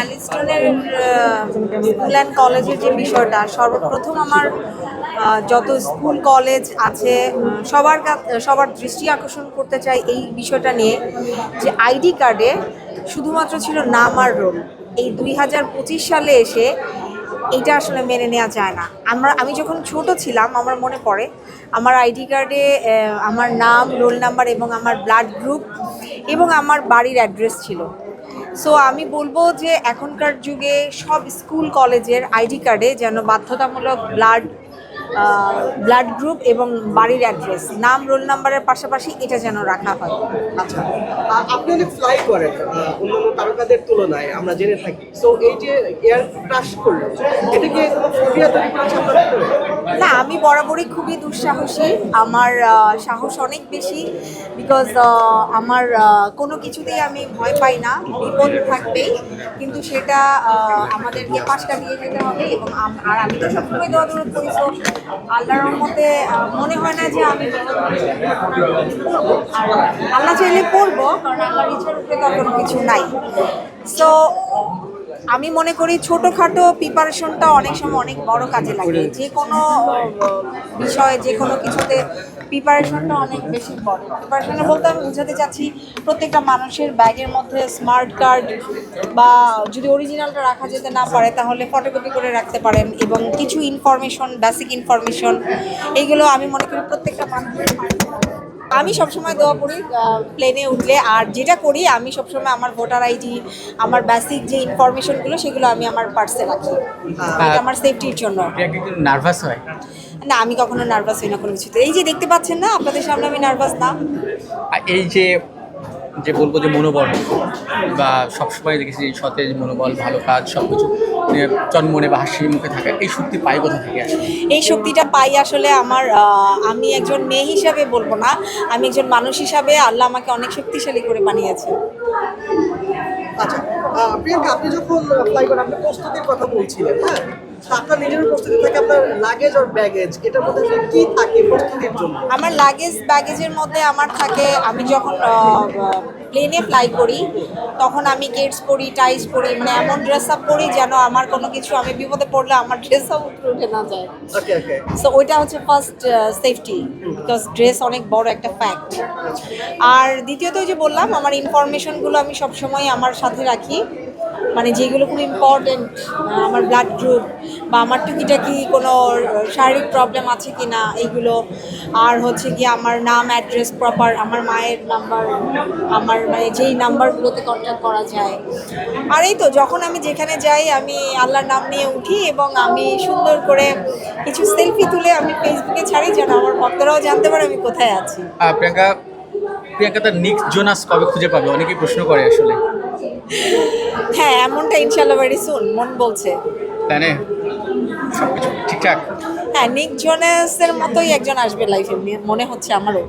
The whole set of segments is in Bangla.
মাইলস্টোনের স্কুল অ্যান্ড কলেজের যে বিষয়টা, সর্বপ্রথম আমার যত স্কুল কলেজ আছে সবার দৃষ্টি আকর্ষণ করতে চাই এই বিষয়টা নিয়ে, যে আইডি কার্ডে শুধুমাত্র ছিল নাম আর রোল। এই 2025 সালে এসে এটা আসলে মেনে নেওয়া যায় না। আমি যখন ছোট ছিলাম, আমার মনে পড়ে আমার আইডি কার্ডে আমার নাম, রোল নাম্বার এবং আমার ব্লাড গ্রুপ এবং আমার বাড়ির অ্যাড্রেস ছিল। সো আমি বলবো যে এখনকার যুগে সব স্কুল কলেজের আইডি কার্ডে যেন বাধ্যতামূলক ব্লাড গ্রুপ এবং বাড়ির অ্যাড্রেস, নাম, রোল নাম্বারের পাশাপাশি এটা যেন রাখা হয়। আচ্ছা, আপনি অনেক ফ্লাই করেন অন্যান্য তারকাদের তুলনায়, আমরা জেনে থাকি। সো এই যে এয়ার ক্রাশ করলো, এটা কি কোনো ফোবিয়া তৈরি করেছে আপনার ভিতরে? না, আমি বরাবরই খুবই দুঃসাহসী। আমার সাহস অনেক বেশি, বিকজ আমার কোনো কিছুতেই আমি ভয় পাই না। বিপদ থাকবেই, কিন্তু সেটা আমাদেরকে পাশ কাটিয়ে যেতে হবে। এবং আর আমি তো সবসময় দৌড়াদৌড় করি, তো আল্লাহর রহমতে মনে হয় না যে আমি আর আল্লাহ চাইলে করবো, কারণ আল্লাহর ইচ্ছার উপরে তো কোনো কিছু নাই। সো আমি মনে করি ছোটোখাটো প্রিপারেশনটা অনেক সময় অনেক বড় কাজে লাগে। যে কোনো বিষয়ে, যে কোনো কিছুতে প্রিপারেশনটা অনেক বেশি বড়। প্রিপারেশনে বলতে আমি বোঝাতে চাচ্ছি, প্রত্যেকটা মানুষের ব্যাগের মধ্যে স্মার্ট কার্ড বা যদি অরিজিনালটা রাখা যেতে না পারে তাহলে ফটোকপি করে রাখতে পারেন, এবং কিছু ইনফরমেশন, বেসিক ইনফরমেশন, এইগুলো আমি মনে করি প্রত্যেকটা মানুষের। আমি সবসময় দোয়া করি প্লেনে উঠলে, আর যেটা করি আমি সবসময় আমার ভোটার আইডি, আমার বেসিক যে ইনফরমেশনগুলো সেগুলো আমি আমার পার্সে রাখি, এটা আমার সেফটির জন্য। নার্ভাস হয় না, আমি কখনো নার্ভাস হই না কোনো কিছুতে। এই যে দেখতে পাচ্ছেন না, আপনাদের সামনে আমি নার্ভাস না। এই যে যে বলবো যে মনোবল, বা সবসময় দেখেছি সতেজ মনোবল, ভালো কাজ, সব কিছু চনমনে বা হাসি মুখে থাকা, এই শক্তি পাই কোথা থেকে আসে? এই শক্তিটা পাই আসলে আমি একজন মেয়ে হিসাবে বলবো না, আমি একজন মানুষ হিসাবে আল্লাহ আমাকে অনেক শক্তিশালী করে বানিয়েছে। আচ্ছা, প্রিয়াঙ্কা, আপনি যখন ফ্লাই করেন, আপনি প্রস্তুতির কথা বলছিলেন, হ্যাঁ? আপনার নিজের প্রস্তুতি থাকে, আপনার লাগেজ আর ব্যাগেজ, এটার মধ্যে কি থাকে প্রস্তুতির জন্য? আমার ব্যাগেজের মধ্যে আমার থাকে, আমি যখন প্লেনে ফ্লাই করি তখন আমি গেটস পরি, টাইস পরি, মানে এমন ড্রেস আপ পরি যেন আমার কোনো কিছু, আমি বিপদে পড়লে আমার ড্রেস আপ উপরে উঠে না যায়। ওকে ওকে। সো ওইটা হচ্ছে ফার্স্ট সেফটি, বিকজ ড্রেস অনেক বড় একটা ফ্যাক্ট। আর দ্বিতীয়ত যে বললাম, আমার ইনফরমেশনগুলো আমি সবসময় আমার সাথে রাখি, মানে যেগুলো খুব ইম্পর্টেন্ট, আমার ব্লাড গ্রুপ বা আমার টুকিটাকি কোনো শারীরিক প্রবলেম আছে কি না এইগুলো, আর হচ্ছে কি আমার নাম, অ্যাড্রেস প্রপার, আমার মায়ের নাম্বার, আমার মানে যেই নাম্বারগুলোতে কন্ট্যাক্ট করা যায়। আর এই তো, যখন আমি যেখানে যাই আমি আল্লাহর নাম নিয়ে উঠি, এবং আমি সুন্দর করে কিছু সেলফি তুলে আমি ফেসবুকে ছাড়ি, যেন আমার ভক্তরাও জানতে পারে আমি কোথায় আছি। প্রিয়াঙ্কা তার নিক জোনাস কবে খুঁজে পাবে, অনেকেই প্রশ্ন করে আসলে। হ্যাঁ, এমনটা ইনশাআল্লাহ ভেরি সুন, মন বলছে। জানে সবকিছু ঠিকঠাক? হ্যাঁ, নিক জোনাসের মতোই একজন আসবে লাইফে, মনে হচ্ছে আমারও।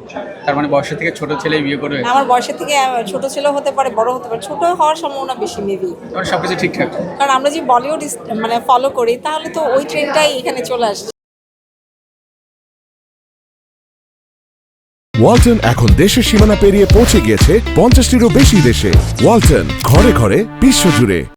তার মানে বয়সের থেকে ছোট ছেলে বিয়ে করবে? আমার বয়সের থেকে ছোট ছেলেও হতে পারে, বড় হতে পারে, ছোট হওয়ার সম্ভাবনা বেশি মেবি। মানে সবকিছু ঠিকঠাক, কারণ আমরা যে বলিউড মানে ফলো করি, তাহলে তো ওই ট্রেন্ডটাই এখানে চলে আসছে। ওয়ালটন এখন দেশের সীমানা পেরিয়ে পৌঁছে গিয়েছে 50টিরও বেশি দেশে। ওয়ালটন, ঘরে ঘরে বিশ্বজুড়ে।